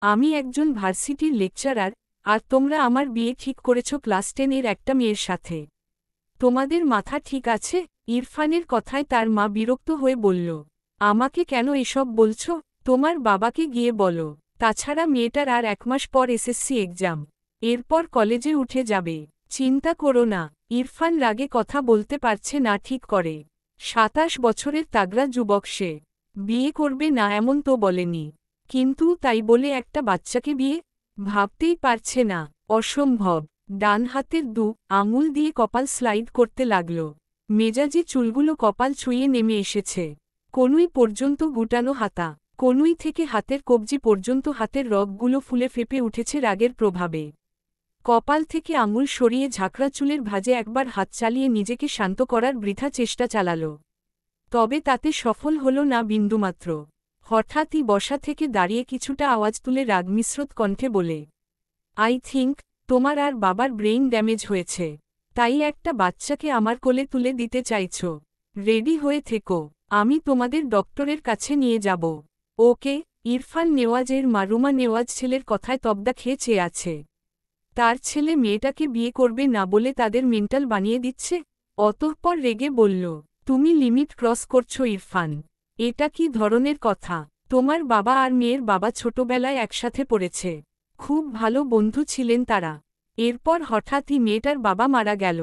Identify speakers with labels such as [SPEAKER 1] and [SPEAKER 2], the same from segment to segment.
[SPEAKER 1] আমি একজন ভার্সিটির লেকচারার, আর তোমরা আমার বিয়ে ঠিক করেছ ক্লাস 10-এর একটা মেয়ের সাথে। তোমাদের মাথা ঠিক আছে? ইরফানের কথায় তার মা বিরক্ত হয়ে বলল, আমাকে কেন এসব বলছো? তোমার বাবাকে গিয়ে বলো। তাছাড়া মেয়েটার আর 1 মাস পর এসএসসি এক্সাম, এরপর কলেজে উঠে যাবে। চিন্তা করো না। ইরফান রাগে কথা বলতে পারছে না ঠিক করে। 27 বছরের তাগড়া যুবক সে। বিয়ে করবে না এমন তো বলেনি, কিন্তু তাই বলে একটা বাচ্চাকে বিয়ে? ভাবতেই পারছে না, অসম্ভব। ডান হাতের আঙুল দিয়ে কপাল স্লাইড করতে লাগল। মেজাজি চুলগুলো কপাল ছুঁয়ে নেমে এসেছে। কনুই পর্যন্ত গুটানো হাতা, কনুই থেকে হাতের কবজি পর্যন্ত হাতের রগগুলো ফুলে ফেপে উঠেছে রাগের প্রভাবে। কপাল থেকে আঙুল সরিয়ে ঝাঁকড়া চুলের ভাঁজে একবার হাত চালিয়ে নিজেকে শান্ত করার বৃথা চেষ্টা চালাল। তবে তাতে সফল হল না বিন্দুমাত্র। হঠাৎই বসা থেকে দাঁড়িয়ে কিছুটা আওয়াজ তুলে রাগমিশ্রত কণ্ঠে বলে, আই থিঙ্ক তোমার আর বাবার ব্রেইন ড্যামেজ হয়েছে, তাই একটা বাচ্চাকে আমার কোলে তুলে দিতে চাইছ। রেডি হয়ে থেকো, আমি তোমাদের ডক্টরের কাছে নিয়ে যাব। ওকে। ইরফান নেওয়াজের মা রুমা নেওয়াজ ছেলের কথায় তবদা খেয়ে চেয়ে আছে। তার ছেলে মেয়েটাকে বিয়ে করবে না বলে তাদের মেন্টাল বানিয়ে দিচ্ছে। অতঃপর রেগে বলল, তুমি লিমিট ক্রস করছো ইরফান। এটা কি ধরনের কথা? তোমার বাবা আর মেয়ের বাবা ছোটবেলায় একসাথে পড়েছে, খুব ভালো বন্ধু ছিলেন তারা। এরপর হঠাৎই মেয়েটার বাবা মারা গেল।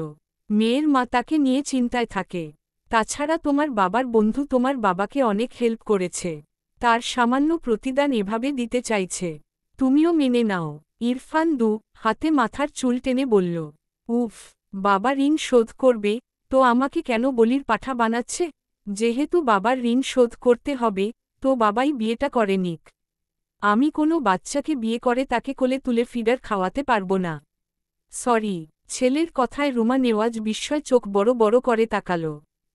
[SPEAKER 1] মেয়ের মা তাকে নিয়ে চিন্তায় থাকে। তাছাড়া তোমার বাবার বন্ধু তোমার বাবাকে অনেক হেল্প করেছে, তার সামান্য প্রতিদান এভাবে দিতে চাইছে। তুমিও মেনে নাও। ইরফান হাতে মাথার চুল টেনে বলল, উফ, বাবা ঋণ শোধ করবে তো আমাকে কেন বলির পাঠা বানাচ্ছে? যেহেতু বাবার ঋণ শোধ করতে হবে, তো বাবাই বিয়েটা করে নিক। আমি কোনো বাচ্চাকে বিয়ে করে তাকে কোলে তুলে ফিডার খাওয়াতে পারবো না। সরি। ছেলের কথায় রুমা নেওয়াজ বিস্ময় চোখ বড় বড় করে তাকাল।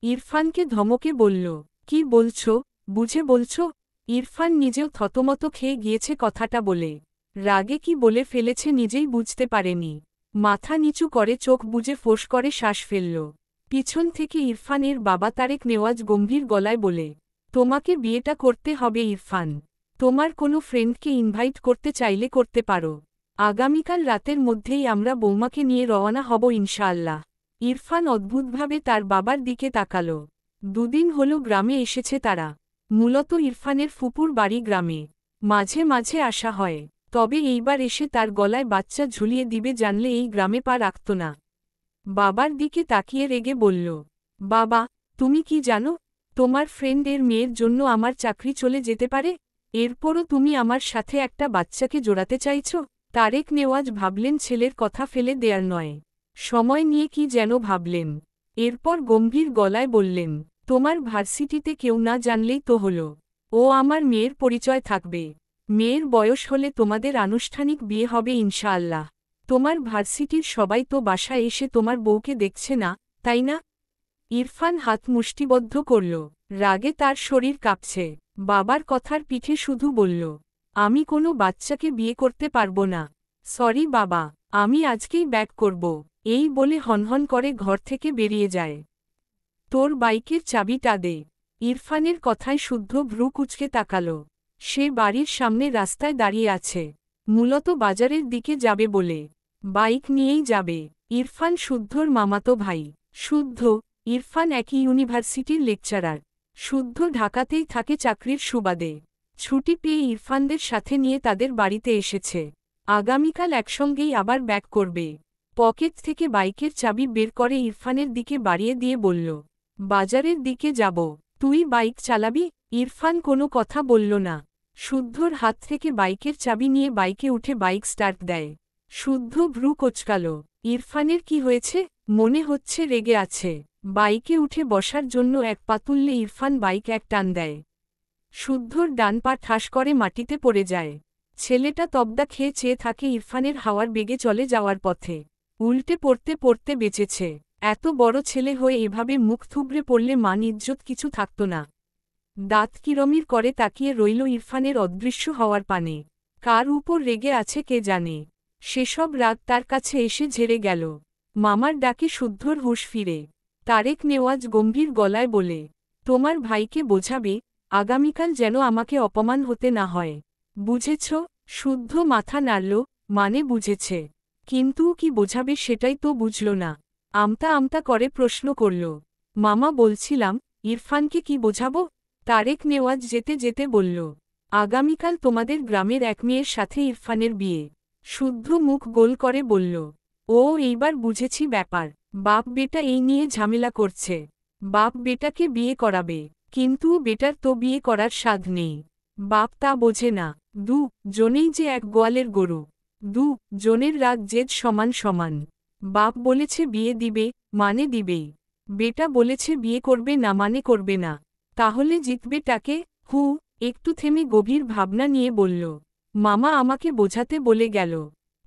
[SPEAKER 1] ইরফানকে ধমকে বলল, কি বলছো? বুঝে বলছো? ইরফান নিজেও থতমত খেয়ে গিয়েছে কথাটা বলে। রাগে কি বলে ফেলেছে নিজেই বুঝতে পারেনি। মাথা নিচু করে চোখ বুজে ফোঁস করে শ্বাস ফেলল। পিছন থেকে ইরফানের বাবা তারেক নেওয়াজ গম্ভীর গলায় বলে, তোমাকে বিয়েটা করতে হবে ইরফান। তোমার কোনো ফ্রেন্ডকে ইনভাইট করতে চাইলে করতে পারো। আগামীকাল রাতের মধ্যেই আমরা বৌমাকে নিয়ে রওনা হব ইনশাআল্লাহ। ইরফান অদ্ভুতভাবে তার বাবার দিকে তাকাল। 2 দিন হল গ্রামে এসেছে তারা। মূলত ইরফানের ফুপুর বাড়ি গ্রামে। মাঝে মাঝে আসা হয়, তবে এইবার এসে তার গলায় বাচ্চা ঝুলিয়ে দিবে জানলে এই গ্রামে পা রাখত না। বাবার দিকে তাকিয়ে রেগে বলল, বাবা, তুমি কি জানো তোমার ফ্রেন্ডের মেয়ের জন্য আমার চাকরি চলে যেতে পারে? এরপরও তুমি আমার সাথে একটা বাচ্চাকে জোড়াতে চাইছ? তারেক নেওয়াজ ভাবলেন ছেলের কথা ফেলে দেয়ার নয়, সময় নিয়ে কি যেন ভাবলেন। এরপর গম্ভীর গলায় বললেন, তোমার ভার্সিটিতে কেউ না জানলেই তো হলো। ও আমার মেয়ের পরিচয় থাকবে। মেয়ের বয়স হলে তোমাদের আনুষ্ঠানিক বিয়ে হবে ইনশাআল্লাহ। তোমার ভার্সিটির সবাই তো বাসায় এসে তোমার বউকে দেখছে না, তাই না? ইরফান হাত মুষ্টিবদ্ধ করল। রাগে তার শরীর কাঁপছে। বাবার কথার পিঠে শুধু বলল, আমি কোনো বাচ্চাকে বিয়ে করতে পারবো না। সরি বাবা, আমি আজকেই ব্যাক করব। এই বলে হনহন করে ঘর থেকে বেরিয়ে যায়। তোর বাইকের চাবিটা দে। ইরফানের কথায় শুদ্ধ ভ্রু কুঁচকে তাকাল। সে বাড়ির সামনে রাস্তায় দাঁড়িয়ে আছে, মূলত বাজারের দিকে যাবে বলে। বাইক নিয়েই যাবে। ইরফান শুদ্ধর মামাতো ভাই। শুদ্ধ, ইরফান একই ইউনিভার্সিটির লেকচারার। শুদ্ধ ঢাকাতেই থাকে চাকরির সুবাদে। ছুটি পেয়ে ইরফানদের সাথে নিয়ে তাদের বাড়িতে এসেছে। আগামীকাল একসঙ্গেই আবার ব্যাক করবে। পকেট থেকে বাইকের চাবি বের করে ইরফানের দিকে বাড়িয়ে দিয়ে বলল, বাজারের দিকে যাব, তুই বাইক চালাবি? ইরফান কোনো কথা বলল না। শুদ্ধর হাত থেকে বাইকের চাবি নিয়ে বাইকে উঠে বাইক স্টার্ট দেয়। শুদ্ধ ভ্রু কোঁচকাল। ইরফানের কি হয়েছে? মনে হচ্ছে রেগে আছে। বাইকে উঠে বসার জন্য এক পা তুললে ইরফান বাইক এক টান দেয়। শুদ্ধর ডান পা ঠাস করে মাটিতে পড়ে যায়। ছেলেটা তবদা খেয়ে চেয়ে থাকে ইরফানের হাওয়ার বেগে চলে যাওয়ার পথে। উল্টে পড়তে পড়তে বেঁচেছে। এত বড় ছেলে হয়ে এভাবে মুখ থুবড়ে পড়লে মান ইজ্জত কিছু থাকত না। দাঁত কিরমির করে তাকিয়ে রইল ইরফানের অদৃশ্য হওয়ার পানে। কার উপর রেগে আছে কে জানে। সেসব রাগ তার কাছে এসে ঝেড়ে গেল। মামার ডাকে শুদ্ধর হুঁশ ফিরে। তারেক নেওয়াজ গম্ভীর গলায় বলে, তোমার ভাইকে বোঝাবে, আগামীকাল যেন আমাকে অপমান হতে না হয়, বুঝেছ? শুদ্ধ মাথা নাড়ল, মানে বুঝেছে। কিন্তু কি বোঝাবে সেটাই তো বুঝল না। আমতা আমতা করে প্রশ্ন করল, মামা বলছিলাম, ইরফানকে কি বোঝাবো? তারেক নেওয়াজ যেতে যেতে বলল, আগামীকাল তোমাদের গ্রামের এক মেয়ের সাথে ইরফানের বিয়ে। শুদ্ধ মুখ গোল করে বলল, ও এইবার বুঝেছি ব্যাপার। বাপ বেটা এই নিয়ে ঝামেলা করছে। বাপ বেটাকে বিয়ে করাবে, কিন্তু বেটার তো বিয়ে করার সাধ নেই। বাপ তা বোঝে না। জনেই যে এক গোয়ালের গরু। জনের রাগ জেদ সমান সমান। বাপ বলেছে বিয়ে দিবে, মানে দিবেই। বেটা বলেছে বিয়ে করবে না, মানে করবে না। তাহলে জিতবে টাকে? একটু থেমে গভীর ভাবনা নিয়ে বলল, মামা আমাকে বোঝাতে বলে গেল।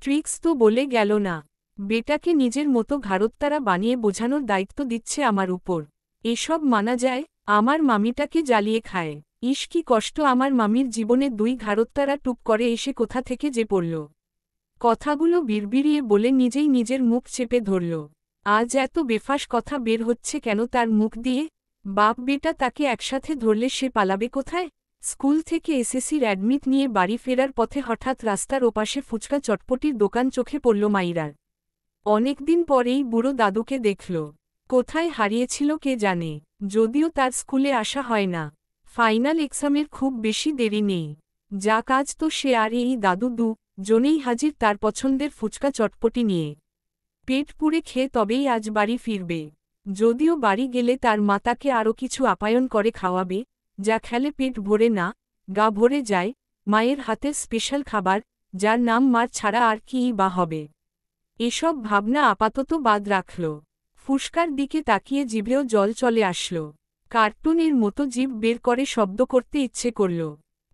[SPEAKER 1] ট্রিক্স তো বলে গেল না। বেটাকে নিজের মতো ঘাড়ত্তারা বানিয়ে বোঝানোর দায়িত্ব দিচ্ছে আমার উপর। এসব মানা যায়? আমার মামিটাকে জ্বালিয়ে খায়। ইস কি কষ্ট আমার মামির জীবনে 2 ঘাড়ত্তারা টুপ করে এসে কোথা থেকে যে পড়ল। কথাগুলো বিড়বিড়িয়ে বলে নিজেই নিজের মুখ চেপে ধরল। আজ এত বেফাস কথা বের হচ্ছে কেন তার মুখ দিয়ে? বাপ বেটা তাকে একসাথে ধরলে সে পালাবে কোথায়? স্কুল থেকে এসএসসির অ্যাডমিট নিয়ে বাড়ি ফেরার পথে হঠাৎ রাস্তার ওপাশে ফুচকা চটপটির দোকান চোখে পড়ল মাইরার। অনেকদিন পরেই বুড়ো দাদুকে দেখল। কোথায় হারিয়েছিল কে জানে। যদিও তার স্কুলে আসা হয় না। ফাইনাল এক্সামের খুব বেশি দেরি নেই। যা কাজ তো সে আর এই দাদু জনেই হাজির তার পছন্দের ফুচকা চটপটি নিয়ে। পেট পুড়ে খেয়ে তবেই আজ বাড়ি ফিরবে। যদিও বাড়ি গেলে তার মা তাকে আরও কিছু আপ্যায়ন করে খাওয়াবে, যা খেলে পেট ভরে না, গা ভরে যায়। মায়ের হাতের স্পেশাল খাবার, যার নাম মার ছাড়া আর কিই বা হবে। এসব ভাবনা আপাতত বাদ রাখল। ফুসকার দিকে তাকিয়ে জিভেও জল চলে আসল। কার্টুনের মতো জিভ বের করে শব্দ করতে ইচ্ছে করল।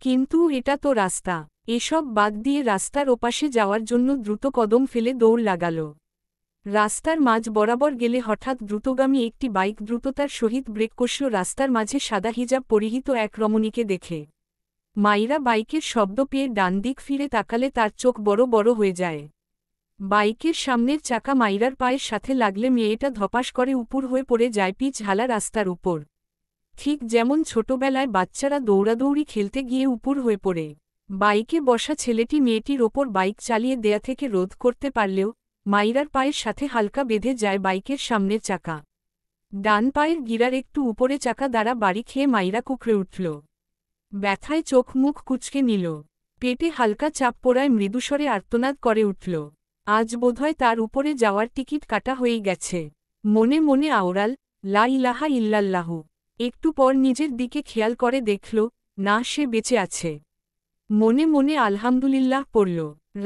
[SPEAKER 1] কিন্তু এটা তো রাস্তা। এসব বাদ দিয়ে রাস্তার ওপাশে যাওয়ার জন্য দ্রুত কদম ফেলে দৌড় লাগাল। রাস্তার মাঝ বরাবর গেলে হঠাৎ দ্রুতগামী একটি বাইক দ্রুততার সহিত ব্রেক কষল রাস্তার মাঝে সাদা হিজাব পরিহিত এক রমণীকে দেখে। মাইরা বাইকের শব্দ পেয়ে ডান দিক ফিরে তাকালে তার চোখ বড় বড় হয়ে যায়। বাইকের সামনের চাকা মাইরার পায়ের সাথে লাগলে মেয়েটা ধপাস করে উপুর হয়ে পড়ে যায় পিচ ঢালা রাস্তার উপর। ঠিক যেমন ছোটবেলায় বাচ্চারা দৌড়াদৌড়ি খেলতে গিয়ে উপুর হয়ে পড়ে। বাইকে বসা ছেলেটি মেয়েটির ওপর বাইক চালিয়ে দেয়া থেকে রোধ করতে পারলেও মাইরার পায়ের সাথে হালকা বেঁধে যায় বাইকের সামনের চাকা। ডান পায়ের গিরার একটু উপরে চাকা দ্বারা বাড়ি খেয়ে মাইরা কুকড়ে উঠল। ব্যথায় চোখ মুখ কুঁচকে নিল। পেটে হালকা চাপ পড়ায় মৃদুস্বরে আর্তনাদ করে উঠল। আজ বোধহয় তার উপরে যাওয়ার টিকিট কাটা হয়েই গেছে। মনে মনে আওরাল, লা ইলাহা ইল্লাল্লাহু। একটু পর নিজের দিকে খেয়াল করে দেখল, না সে বেঁচে আছে। মনে মনে আলহামদুলিল্লাহ পড়ল।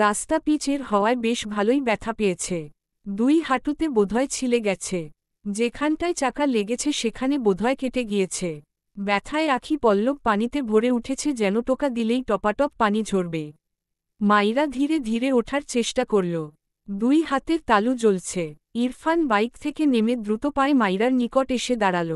[SPEAKER 1] রাস্তা পিচের হওয়ায় বেশ ভালোই ব্যথা পেয়েছে। 2 হাঁটুতে বোধহয় ছিলে গেছে। যেখানটায় চাকা লেগেছে সেখানে বোধহয় কেটে গিয়েছে। ব্যথায় আখি পল্লব পানিতে ভরে উঠেছে, যেন টোকা দিলেই টপাটপ পানি ঝরবে। মাইরা ধীরে ধীরে ওঠার চেষ্টা করল। 2 হাতের তালু জ্বলছে। ইরফান বাইক থেকে নেমে দ্রুত পায়ে মাইরার নিকট এসে দাঁড়াল।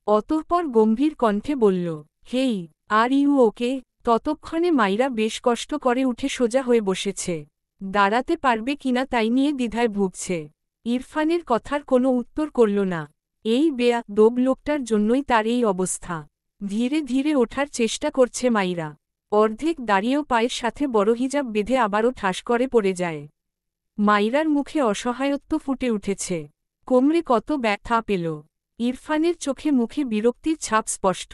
[SPEAKER 1] অতঃপর গম্ভীর কণ্ঠে বলল, হেই, আর ইউ ওকে? ততক্ষণে মাইরা বেশ কষ্ট করে উঠে সোজা হয়ে বসেছে। দাঁড়াতে পারবে কিনা তাই নিয়ে দ্বিধায় ভুগছে। ইরফানের কথার কোনো উত্তর করল না। এই বেয়াদব লোকটার জন্যই তার এই অবস্থা। ধীরে ধীরে ওঠার চেষ্টা করছে মাইরা। অর্ধেক দাঁড়িয়েও পায়ের সাথে বড় হিজাব বেঁধে আবারও ঠাস করে পড়ে যায়। মাইরার মুখে অসহায়ত্ব ফুটে উঠেছে। কোমরে কত ব্যথা পেল। ইরফানের চোখে মুখে বিরক্তির ছাপ স্পষ্ট।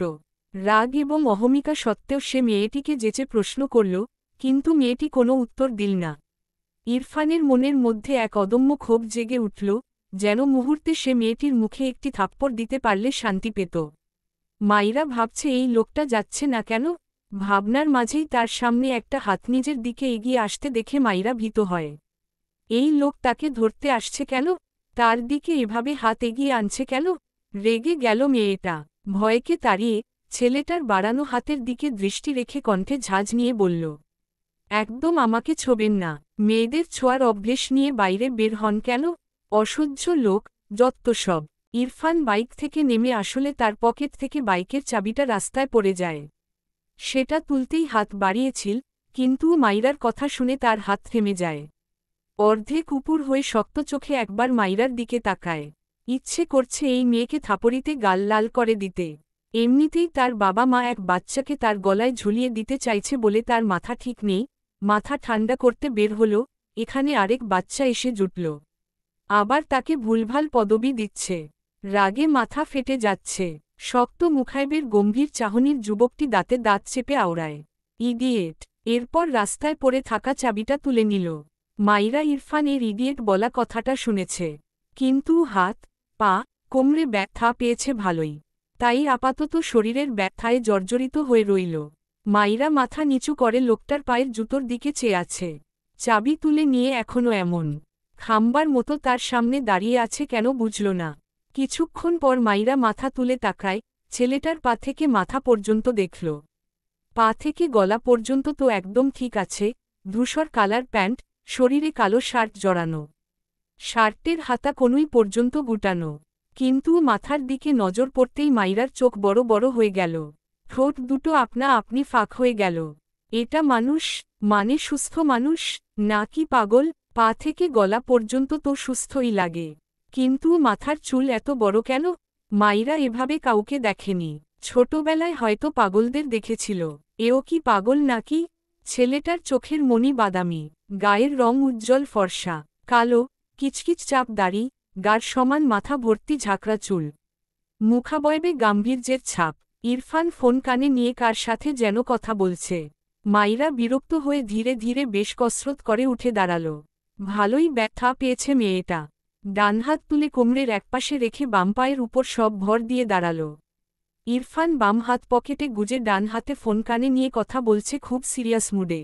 [SPEAKER 1] রাগ এবং অহমিকা সত্ত্বেও সে মেয়েটিকে যেচে প্রশ্ন করল, কিন্তু মেয়েটি কোনো উত্তর দিল না। ইরফানের মনের মধ্যে এক অদম্য ক্ষোভ জেগে উঠল, যেন মুহূর্তে সে মেয়েটির মুখে একটি থাপ্পড় দিতে পারলে শান্তি পেত। মাইরা ভাবছে এই লোকটা যাচ্ছে না কেন। ভাবনার মাঝেই তার সামনে একটা হাত নিজের দিকে এগিয়ে আসতে দেখে মাইরা ভীত হয়। এই লোক তাকে ধরতে আসছে কেন? তার দিকে এভাবে হাত এগিয়ে আনছে কেন? রেগে গেল মেয়েটা। ভয়কে তাড়িয়ে ছেলেটার বাড়ানো হাতের দিকে দৃষ্টি রেখে কণ্ঠে ঝাঁঝ নিয়ে বলল, একদম আমাকে ছোবেন না। মেয়েদের ছোঁয়ার অভ্যেস নিয়ে বাইরে বের হন কেন? অসহ্য লোক, যত্ত সব। ইরফান বাইক থেকে নেমে আসলে তার পকেট থেকে বাইকের চাবিটা রাস্তায় পড়ে যায়। সেটা তুলতেই হাত বাড়িয়েছিল, কিন্তু মাইরার কথা শুনে তার হাত থেমে যায়। অর্ধেক উপুর হয়ে শক্ত চোখে একবার মাইরার দিকে তাকায়। ইচ্ছে করছে এই মেয়েকে থাপড়িতে গাল লাল করে দিতে। এমনিতেই তার বাবা মা এক বাচ্চাকে তার গলায় ঝুলিয়ে দিতে চাইছে বলে তার মাথা ঠিক নেই। মাথা ঠান্ডা করতে বের হল, এখানে আরেক বাচ্চা এসে জুটল। আবার তাকে ভুলভাল পদবি দিচ্ছে। রাগে মাথা ফেটে যাচ্ছে। শক্ত মুখাইবের গম্ভীর চাহনির যুবকটি দাঁতে দাঁত চেপে আওড়ায়। ইডিয়েট! এরপর রাস্তায় পড়ে থাকা চাবিটা তুলে নিল। মাইরা ইরফান এর ইডিয়েট বলা কথাটা শুনেছে। কিন্তু হাত, পা, কোমরে ব্যথা পেয়েছে ভালোই। তাই আপাতত শরীরের ব্যথায় জর্জরিত হয়ে রইল। মাইরা মাথা নিচু করে লোকটার পায়ের জুতোর দিকে চেয়ে আছে। চাবি তুলে নিয়ে এখনও এমন খাম্বার মতো তার সামনে দাঁড়িয়ে আছে কেন বুঝল না। কিছুক্ষণ পর মাইরা মাথা তুলে তাকায়, ছেলেটার পা থেকে মাথা পর্যন্ত দেখল। পা থেকে গলা পর্যন্ত তো একদম ঠিক আছে, ধূসর কালার প্যান্ট, শরীরে কালো শার্ট জড়ানো। শার্টের হাতা কনুই পর্যন্ত গুটানো। কিন্তু মাথার দিকে নজর পড়তেই মাইরার চোখ বড় বড় হয়ে গেল। ঠোঁট দুটো আপনা আপনি ফাঁক হয়ে গেল। এটা মানুষ, মানে সুস্থ মানুষ, নাকি পাগল? পা থেকে গলা পর্যন্ত তো সুস্থই লাগে, কিন্তু মাথার চুল এত বড় কেন? মাইরা এভাবে কাউকে দেখেনি। ছোটবেলায় হয়তো পাগলদের দেখেছিল। এও কি পাগল নাকি? ছেলেটার চোখের মণি বাদামি, গায়ের রং উজ্জ্বল ফর্সা, কালো, কিচকিচ চাপ দাড়ি, গার সমান মাথা ভর্তি ঝাঁকড়া চুল, মুখাবয়বে গাম্ভীর্যের ছাপ। ইরফান ফোন কানে নিয়ে কার সাথে যেন কথা বলছে। মাইরা বিরক্ত হয়ে ধীরে ধীরে বেশ কসরত করে উঠে দাঁড়াল। ভালোই ব্যথা পেয়েছে মেয়েটা। ডান হাত তুলে কোমরের একপাশে রেখে বাম পায়ের উপর সব ভর দিয়ে দাঁড়াল। ইরফান বাম হাত পকেটে গুজে ডান হাতে ফোন কানে নিয়ে কথা বলছে খুব সিরিয়াস মুডে।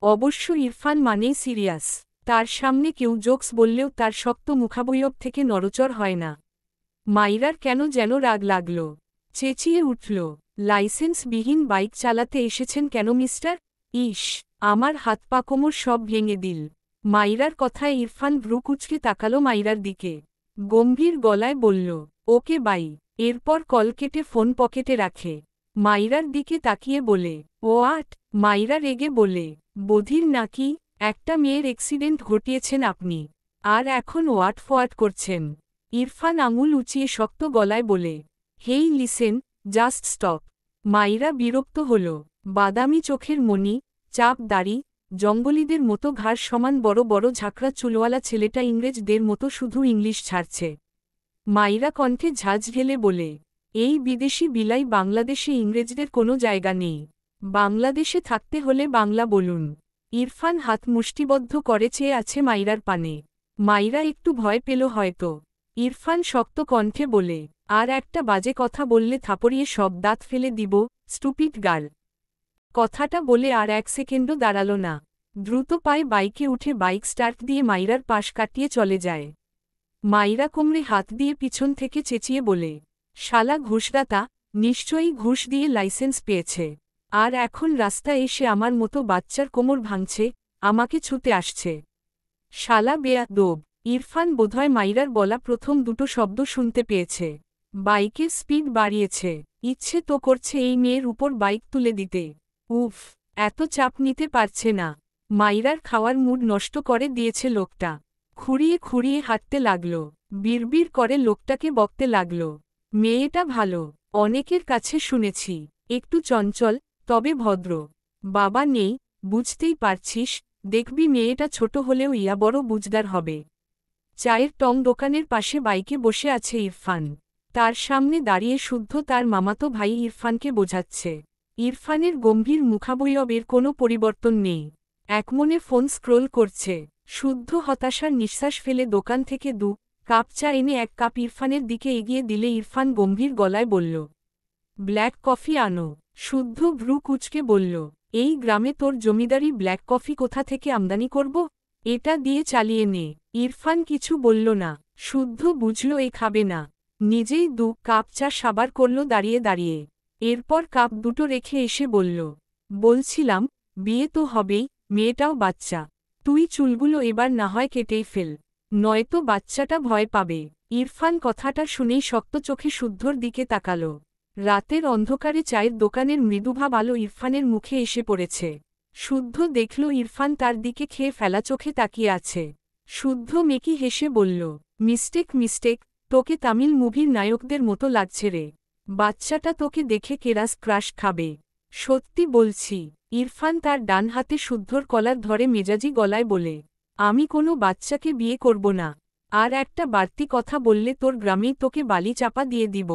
[SPEAKER 1] অবশ্য ইরফান মানেই সিরিয়াস। তার সামনে কেউ জোকস বললেও তার শক্ত মুখাবয়ব থেকে নড়চড় হয় না। মাইরার কেন যেন রাগ লাগল। চেঁচিয়ে উঠল, লাইসেন্সবিহীন বাইক চালাতে এসেছেন কেন মিস্টার? ইস, আমার হাত পা কোমর সব ভেঙে দিল। মাইরার কথায় ইরফান ভ্রু কুঁচকে তাকালো মাইরার দিকে। গম্ভীর গলায় বলল, ওকে বাই। এরপর কল কেটে ফোন পকেটে রাখে। মাইরার দিকে তাকিয়ে বলে, ওয়াট? মাইরা রেগে বলে, বধির নাকি? একটা মেয়ের অ্যাক্সিডেন্ট ঘটিয়েছেন আপনি, আর এখন ওয়াট ফোয়াট করছেন? ইরফান আঙুল উঁচিয়ে শক্ত গলায় বলে, হেই লিসেন, জাস্ট স্টপ। মাইরা বিরক্ত হল। বাদামি চোখের মণি, চাপ দাড়ি, জঙ্গলিদের মতো ঘাড় সমান বড় বড় ঝাঁকড়া চুলওয়ালা ছেলেটা ইংরেজদের মতো শুধু ইংলিশ ছাড়ছে। মাইরা কণ্ঠে ঝাঁঝ ঢেলে বলে, এই বিদেশি বিলাই বাংলাদেশে ইংরেজদের কোনো জায়গা নেই। বাংলাদেশে থাকতে হলে বাংলা বলুন। ইরফান হাত মুষ্টিবদ্ধ করে চেয়ে আছে মাইরার পানে। মাইরা একটু ভয় পেল হয়তো। ইরফান শক্ত কণ্ঠে বলে, আর একটা বাজে কথা বললে থাপড়িয়ে সব দাঁত ফেলে দিব, স্টুপিড গার্ল। কথাটা বলে আর এক সেকেন্ডও দাঁড়াল না। দ্রুত পায়ে বাইকে উঠে বাইক স্টার্ট দিয়ে মাইরার পাশ কাটিয়ে চলে যায়। মাইরা কোমরে হাত দিয়ে পিছন থেকে চেঁচিয়ে বলে, শালা ঘুষদাতা, নিশ্চয়ই ঘুষ দিয়ে লাইসেন্স পেয়েছে, আর এখন রাস্তায় এসে আমার মতো বাচ্চার কোমর ভাঙছে, আমাকে ছুতে আসছে। শালা বেয়াদব। ইরফান বোধহয় মাইরার বলা প্রথম দুটো শব্দ শুনতে পেয়েছে। বাইকের স্পিড বাড়িয়েছে। ইচ্ছে তো করছে এই মেয়ের উপর বাইক তুলে দিতে। উফ, এত চাপ নিতে পারছে না। মাইরার খাওয়ার মুড নষ্ট করে দিয়েছে লোকটা। খুঁড়িয়ে খুঁড়িয়ে হাঁটতে লাগল। বিড়বিড় করে লোকটাকে বকতে লাগল, মেয়েটা ভালো, অনেকের কাছে শুনেছি, একটু চঞ্চল, তবে ভদ্র। বাবা নেই, বুঝতেই পারছিস, দেখবি মেয়েটা ছোট হলেও ইয়া বড় বুঝদার হবে। চায়ের টং দোকানের পাশে বাইকে বসে আছে ইরফান। তার সামনে দাঁড়িয়ে শুদ্ধ তার মামাতো ভাই ইরফানকে বোঝাচ্ছে। ইরফানের গম্ভীর মুখাবয়বের কোনো পরিবর্তন নেই। একমনে ফোন স্ক্রোল করছে। শুদ্ধ হতাশার নিঃশ্বাস ফেলে দোকান থেকে কাপ চা এনে এক কাপ ইরফানের দিকে এগিয়ে দিলে ইরফান গম্ভীর গলায় বলল, ব্ল্যাক কফি আনো। শুদ্ধ ভ্রু কুঁচকে বলল, এই গ্রামে তোর জমিদারি ব্ল্যাক কফি কোথা থেকে আমদানি করব? এটা দিয়ে চালিয়ে নে। ইরফান কিছু বলল না। শুদ্ধ বুঝল এ খাবে না। নিজেই কাপ চা সাবার করল দাঁড়িয়ে দাঁড়িয়ে। এরপর কাপ দুটো রেখে এসে বলল, বলছিলাম, বিয়ে তো হবেই, মেয়েটাও বাচ্চা। তুই চুলগুলো এবার না হয় কেটেই ফেল, নয়তো বাচ্চাটা ভয় পাবে। ইরফান কথাটা শুনেই শক্ত চোখে শুদ্ধর দিকে তাকাল। রাতের অন্ধকারে চায়ের দোকানের মৃদুভাব আলো ইরফানের মুখে এসে পড়েছে। শুদ্ধ দেখল ইরফান তার দিকে খেয়ে ফেলা চোখে তাকিয়ে আছে। শুদ্ধ মেকি হেসে বলল, মিস্টেক মিস্টেক, তোকে তামিল মুভির নায়কদের মতো লাগছে রে। বাচ্চাটা তোকে দেখে কেরাস ক্রাশ খাবে। সত্যি বলছি। ইরফান তার ডান হাতে শুদ্ধর কলার ধরে মেজাজি গলায় বলে, আমি কোনো বাচ্চাকে বিয়ে করব না, আর একটা বাড়তি কথা বললে তোর গ্রামেই তোকে বালি চাপা দিয়ে দিব।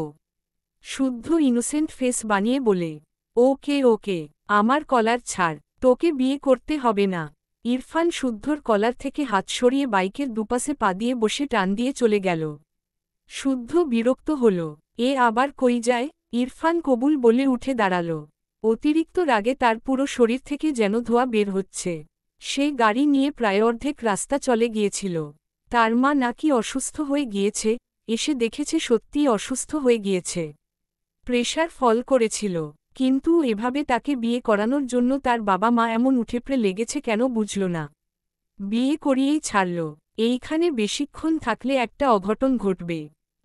[SPEAKER 1] শুদ্ধ ইনোসেন্ট ফেস বানিয়ে বলে, ওকে ওকে, আমার কলার ছাড়, তোকে বিয়ে করতে হবে না। ইরফান শুদ্ধর কলার থেকে হাত সরিয়ে বাইকের দুপাশে পা দিয়ে বসে টান দিয়ে চলে গেল। শুদ্ধ বিরক্ত হল, এ আবার কই যায়? ইরফান কবুল বলে উঠে দাঁড়াল। অতিরিক্ত রাগে তার পুরো শরীর থেকে যেন ধোঁয়া বের হচ্ছে। সে গাড়ি নিয়ে প্রায় অর্ধেক রাস্তা চলে গিয়েছিল। তার মা নাকি অসুস্থ হয়ে গিয়েছে, এসে দেখেছে সত্যিই অসুস্থ হয়ে গিয়েছে। প্রেশার ফল করেছিল, কিন্তু এভাবে তাকে বিয়ে করানোর জন্য তার বাবা মা এমন উঠেপড়ে লেগেছে কেন বুঝল না। বিয়ে করিয়েই ছাড়ল। এইখানে বেশিক্ষণ থাকলে একটা অঘটন ঘটবে।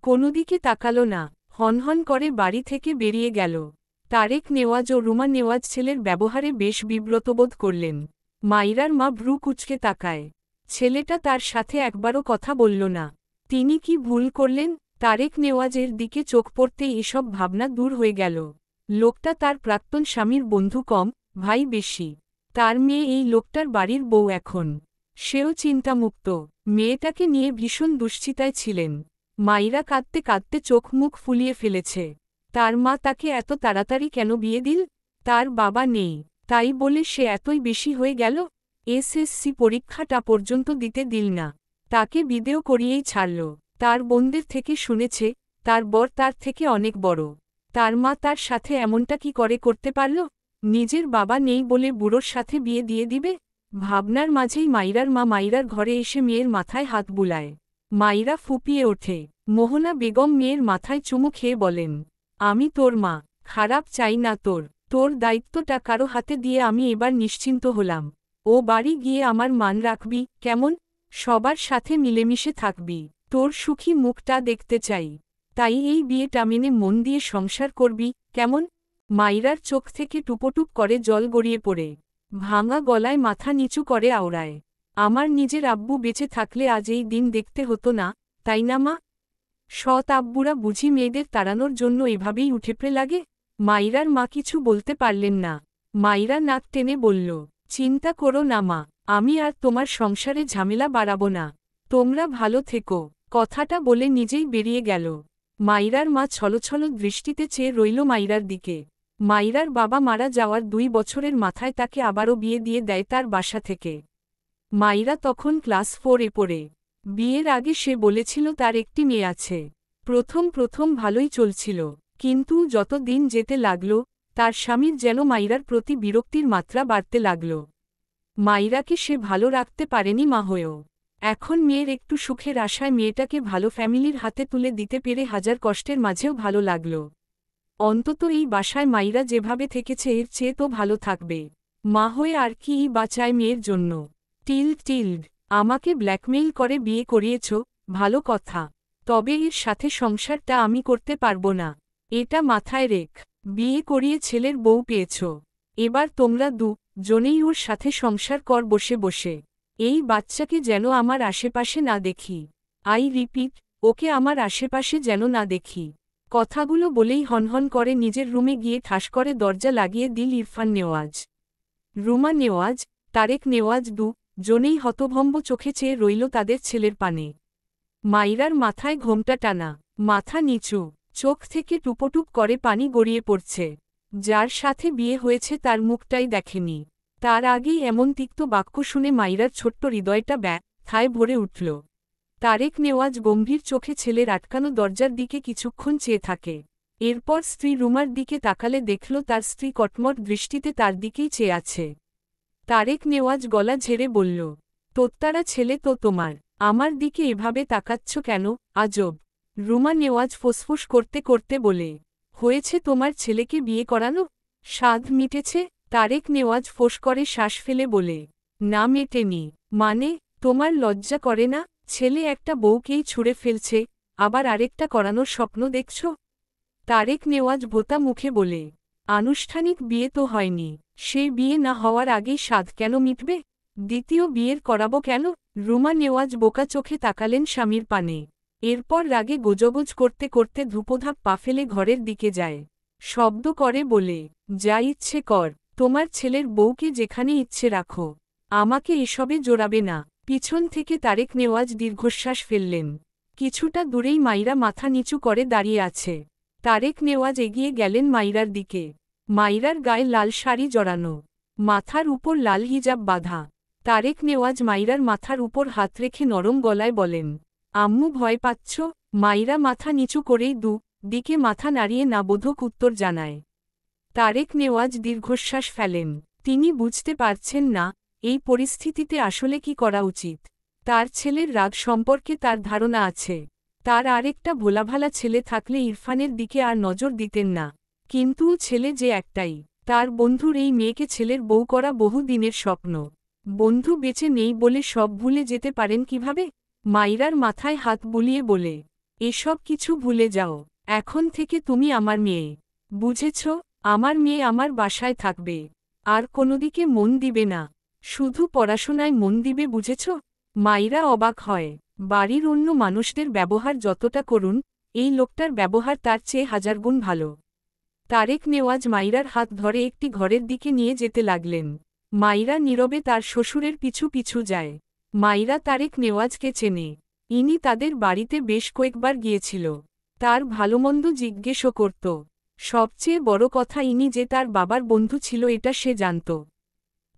[SPEAKER 1] কোনোদিকে তাকালো না, হনহন করে বাড়ি থেকে বেরিয়ে গেল। তারেক নেওয়াজ ও রুমা নেওয়াজ ছেলের ব্যবহারে বেশ বিব্রতবোধ করলেন। মাইরার মা ভ্রু কুঁচকে তাকায়। ছেলেটা তার সাথে একবারও কথা বলল না। তিনি কি ভুল করলেন? তারেক নেওয়াজের দিকে চোখ পড়তেই এসব ভাবনা দূর হয়ে গেল। লোকটা তার প্রাক্তন স্বামীর বন্ধু কম, ভাই বেশি। তার মেয়ে এই লোকটার বাড়ির বউ এখন। সেও চিন্তামুক্ত। মেয়েটাকে নিয়ে ভীষণ দুশ্চিন্তায় ছিলেন। মাইরা কাঁদতে কাঁদতে চোখ মুখ ফুলিয়ে ফেলেছে। তার মা তাকে এত তাড়াতাড়ি কেন বিয়ে দিল? তার বাবা নেই, তাই বলে সে এতই বেশি হয়ে গেল? এসএসসি পরীক্ষাটা পর্যন্ত দিতে দিল না, তাকে বিদেও করিয়েই ছাড়ল। তার বোনদের থেকে শুনেছে, তার বর তার থেকে অনেক বড়। তার মা তার সাথে এমনটা কি করে করতে পারল? নিজের বাবা নেই বলে বুড়োর সাথে বিয়ে দিয়ে দিবে? ভাবনার মাঝেই মাইরার মা মাইরার ঘরে এসে মেয়ের মাথায় হাত বুলায়। মাইরা ফুপিয়ে ওঠে। মোহনা বেগম মেয়ের মাথায় চুমু খেয়ে বলেন, আমি তোর মা, খারাপ চাই না তোর। তোর দায়িত্বটা কারো হাতে দিয়ে আমি এবার নিশ্চিন্ত হলাম। ও বাড়ি গিয়ে আমার মান রাখবি, কেমন? সবার সাথে মিলেমিশে থাকবি। তোর সুখী মুখটা দেখতে চাই। তাই এই বিয়েটা মেনে মন দিয়ে সংসার করবি, কেমন? মাইরার চোখ থেকে টুপটুপ করে জল গড়িয়ে পড়ে। ভাঙা গলায় মাথা নিচু করে আওড়ায়, আমার নিজের আব্বু বেঁচে থাকলে আজ এই দিন দেখতে হতো না, তাই না মা? সৎ আব্বুরা বুঝি মেয়েদের তাড়ানোর জন্য এভাবেই উঠেপড়ে লাগে? মাইরার মা কিছু বলতে পারলেন না। মাইরা নাক টেনে বলল, চিন্তা করো না মা, আমি আর তোমার সংসারে ঝামেলা বাড়াবো না। তোমরা ভালো থেকো। কথাটা বলে নিজেই বেরিয়ে গেল। মাইরার মা ছলছল দৃষ্টিতে চেয়ে রইল মাইরার দিকে। মাইরার বাবা মারা যাওয়ার 2 বছরের মাথায় তাকে আবারও বিয়ে দিয়ে দেয় তার বাসা থেকে। মাইরা তখন ক্লাস 4-এ পড়ে। বিয়ের আগে সে বলেছিল তার একটি মেয়ে আছে। প্রথম ভালোই চলছিল, কিন্তু যত দিন যেতে লাগল, তার স্বামীর যেন মাইরার প্রতি বিরক্তির মাত্রা বাড়তে লাগল। মাইরাকে সে ভালো রাখতে পারেনি মা হয়েও। এখন মেয়ের একটু সুখের আশায় মেয়েটাকে ভালো ফ্যামিলির হাতে তুলে দিতে পেরে হাজার কষ্টের মাঝেও ভালো লাগল। অন্তত এই বাসায় মাইরা যেভাবে থেকেছে এর চেয়ে তো ভালো থাকবে। মা হয়ে আর কি বাঁচায় মেয়ের জন্য। টিল্ড আমাকে ব্ল্যাকমেইল করে বিয়ে করিয়েছ, ভালো কথা। তবে এর সাথে সংসারটা আমি করতে পারবো না, এটা মাথায় রেখ। বিয়ে করিয়ে ছেলের বউ পেয়েছ, এবার তোমরা জনেই ওর সাথে সংসার কর বসে বসে। এই বাচ্চাকে যেন আমার আশেপাশে না দেখি। আই রিপিট, ওকে আমার আশেপাশে যেন না দেখি। কথাগুলো বলেই হনহন করে নিজের রুমে গিয়ে ঠাস করে দরজা লাগিয়ে দিল ইরফান নেওয়াজ। রুমা নেওয়াজ, তারেক নেওয়াজ জনেই হতভম্ব চোখে চেয়ে রইল তাদের ছেলের পানে। মাইরার মাথায় ঘোমটা টানা, মাথা নিচু, চোখ থেকে টুপটুপ করে পানি গড়িয়ে পড়ছে। যার সাথে বিয়ে হয়েছে তার মুখটাই দেখেনি। তার আগেই এমন তিক্ত বাক্য শুনে মাইরার ছোট্ট হৃদয়টা ব্যথায় ভরে উঠল। তারেক নেওয়াজ গম্ভীর চোখে ছেলের আটকানো দরজার দিকে কিছুক্ষণ চেয়ে থাকে। এরপর স্ত্রী রুমার দিকে তাকালে দেখল তার স্ত্রী কটমট দৃষ্টিতে তার দিকেই চেয়ে আছে। তারেক নেওয়াজ গলা ঝেড়ে বলল, তোত্তারা ছেলে তো তোমার, আমার দিকে এভাবে তাকাচ্ছ কেন, আজব। রুমা নেওয়াজ ফোসফুস করতে করতে বলে, হয়েছে তোমার ছেলেকে বিয়ে করানো? স্বাদ মিটেছে? তারেক নেওয়াজ ফোঁস করে শ্বাস ফেলে বলে, না মেটেনি। মানে, তোমার লজ্জা করে না? ছেলে একটা বউকেই ছুঁড়ে ফেলছে, আবার আরেকটা করানোর স্বপ্ন দেখছ? তারেক নেওয়াজ ভোতা মুখে বলে, আনুষ্ঠানিক বিয়ে তো হয়নি, সেই বিয়ে না হওয়ার আগেই স্বাদ কেন মিটবে? দ্বিতীয় বিয়ের করাবো কেন? রুমা নেওয়াজ বোকা চোখে তাকালেন স্বামীর পানে। এরপর রাগে গোজগোজ করতে করতে ধূপধাপ পা ফেলে ঘরের দিকে যায়। শব্দ করে বলে, যা ইচ্ছে কর, তোমার ছেলের বউকে যেখানে ইচ্ছে রাখো, আমাকে এসবে জোড়াবে না। পিছন থেকে তারেক নেওয়াজ দীর্ঘশ্বাস ফেললেন। কিছুটা দূরেই মাইরা মাথা নিচু করে দাঁড়িয়ে আছে। তারেক নেওয়াজ এগিয়ে গেলেন মাইরার দিকে। মাইরার গায়ে লাল শাড়ি জড়ানো, মাথার উপর লাল হিজাব বাঁধা। তারেক নেওয়াজ মাইরার মাথার উপর হাত রেখে নরম গলায় বলেন, আম্মু ভয় পাচ্ছ? মাইরা মাথা নিচু করেই দিকে মাথা নাড়িয়ে না বোধক উত্তর জানায়। তারেক নেওয়াজ দীর্ঘশ্বাস ফেলেন। তিনি বুঝতে পারছেন না এই পরিস্থিতিতে আসলে কি করা উচিত। তার ছেলের রাগ সম্পর্কে তার ধারণা আছে। তার আরেকটা ভোলাভালা ছেলে থাকলে ইরফানের দিকে আর নজর দিতেন না, কিন্তু ছেলে যে একটাই। তার বন্ধুর এই মেয়েকে ছেলের বউ করা বহু দিনের স্বপ্ন। বন্ধু বেঁচে নেই বলে সব ভুলে যেতে পারেন কিভাবে? মাইরার মাথায় হাত বুলিয়ে বলে, এসব কিছু ভুলে যাও। এখন থেকে তুমি আমার মেয়ে, বুঝেছ? আমার মেয়ে আমার বাসায় থাকবে, আর কোনোদিকে মন দিবে না, শুধু পড়াশোনায় মন দিবে, বুঝেছ? মাইরা অবাক হয়। বাড়ির অন্য মানুষদের ব্যবহার যতটা করুন, এই লোকটার ব্যবহার তার চেয়ে হাজার গুণ ভালো। তারেক নেওয়াজ মাইরার হাত ধরে একটি ঘরের দিকে নিয়ে যেতে লাগলেন। মাইরা নীরবে তার শ্বশুরের পিছু পিছু যায়। মাইরা তারেক নেওয়াজকে চেনে। ইনি তাদের বাড়িতে বেশ কয়েকবার গিয়েছিল। তার ভালোমন্দ জিজ্ঞেসও করত। সবচেয়ে বড় কথা, ইনি যে তার বাবার বন্ধু ছিল এটা সে জানত।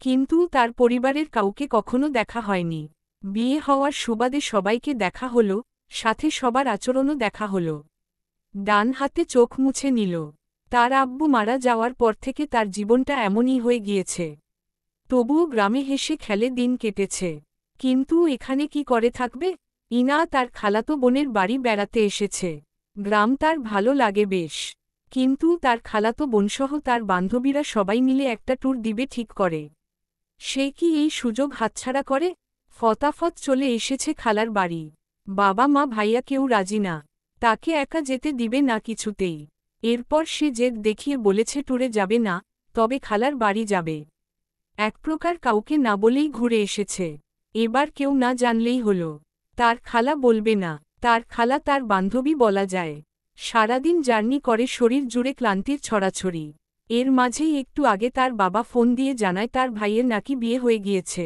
[SPEAKER 1] কিন্তু তার পরিবারের কাউকে কখনো দেখা হয়নি। বিয়ে হওয়ার সুবাদে সবাইকে দেখা হলো, সাথে সবার আচরণও দেখা হলো। ডান হাতে চোখ মুছে নিল। তার আব্বু মারা যাওয়ার পর থেকে তার জীবনটা এমনই হয়ে গিয়েছে। তবুও গ্রামে হেসে খেলে দিন কেটেছে। কিন্তু এখানে কি করে থাকবে? ইনা তার খালাতো বোনের বাড়ি বেড়াতে এসেছে। গ্রাম তার ভালো লাগে বেশ, কিন্তু তার খালাতো বোনসহ তার বান্ধবীরা সবাই মিলে একটা ট্যুর দিবে ঠিক করে। সে কি এই সুযোগ হাতছাড়া করে? ফতাফত চলে এসেছে খালার বাড়ি। বাবা মা ভাইয়া কেউ রাজি না, তাকে একা যেতে দিবে না কিছুতেই। এরপর সে জেদ দেখিয়ে বলেছে ট্যুরে যাবে না, তবে খালার বাড়ি যাবে। এক প্রকার কাউকে না বলেই ঘুরে এসেছে। এবার কেউ না জানলেই হলো। তার খালা বলবে না, তার খালা তার বান্ধবী বলা যায়। সারাদিন জার্নি করে শরীর জুড়ে ক্লান্তির ছড়াছড়ি। এর মাঝেই একটু আগে তার বাবা ফোন দিয়ে জানায় তার ভাইয়ের নাকি বিয়ে হয়ে গিয়েছে।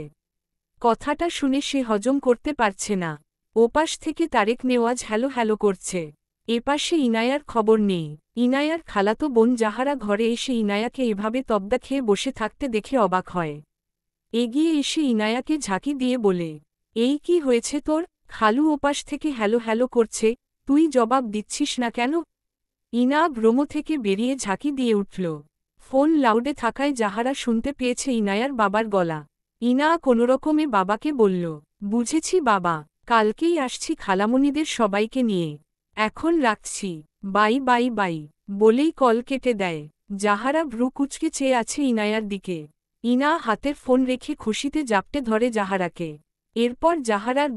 [SPEAKER 1] কথাটা শুনে সে হজম করতে পারছে না। ওপাশ থেকে তারেক নেওয়াজ হ্যালো হ্যালো করছে। এপাশে ইনায়ার খবর নেই। ইনায়ার খালাতো বোন জাহারা ঘরে এসে ইনায়াকে এভাবে তবদা খেয়ে বসে থাকতে দেখে অবাক হয়। এগিয়ে এসে ইনায়াকে ঝাঁকি দিয়ে বলে, এই কি হয়েছে তোর? খালু ওপাশ থেকে হ্যালো হ্যালো করছে, তুই জবাব দিচ্ছিস না কেন? ইনা ভ্রম থেকে বেরিয়ে ঝাঁকি দিয়ে উঠল। ফোন লাউডে থাকায় জাহারা শুনতে পেয়েছে ইনায়ার বাবার গলা। ইনা কোনোরকমে বাবাকে বলল, বুঝেছি বাবা, কালকেই আসছি খালামণিদের সবাইকে নিয়ে। এখন রাখছি, বাই বাই বাই বলেই কল কেটে দেয়। জাহারা ভ্রু কুচকে চেয়ে আছে ইনায়ার দিকে। ইনা হাতের ফোন রেখে খুশিতে জাপটে ধরে জাহারাকে। এরপর জাহারার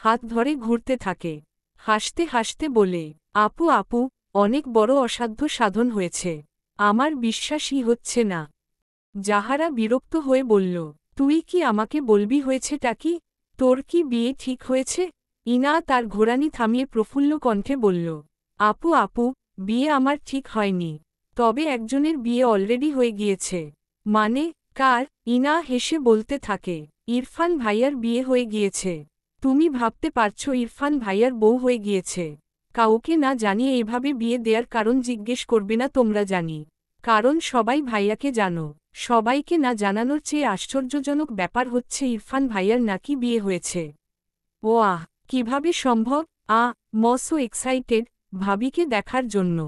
[SPEAKER 1] হাত ধরে ঘুরতে থাকে। হাসতে হাসতে বলে, আপু আপু, অনেক বড় অসাধ্য সাধন হয়েছে, আমার বিশ্বাসই হচ্ছে না। জাহারা বিরক্ত হয়ে বলল, তুই কি আমাকে বলবি হয়েছেটা কি? তোর কি বিয়ে ঠিক হয়েছে? ইনা তার ঘোরানি থামিয়ে প্রফুল্ল কণ্ঠে বলল, আপু আপু, বিয়ে আমার ঠিক হয়নি, তবে একজনের বিয়ে অলরেডি হয়ে গিয়েছে। মানে, কার? ইনা হেসে বলতে থাকে, ইরফান ভাইয়ার বিয়ে হয়ে গিয়েছে। তুমি ভাবতে পারছো ইরফান ভাইয়ার বউ হয়ে গিয়েছে? কাউকে না জানিয়ে এভাবে বিয়ে দেয়ার কারণ জিজ্ঞেস করবে না তোমরা, জানি। কারণ সবাই ভাইয়াকে জানো। সবাইকে না জানানোর চেয়ে আশ্চর্যজনক ব্যাপার হচ্ছে ইরফান ভাইয়ার নাকি বিয়ে হয়েছে। ওয়াহ, কিভাবে সম্ভব? সো এক্সাইটেড ভাবিকে দেখার জন্য।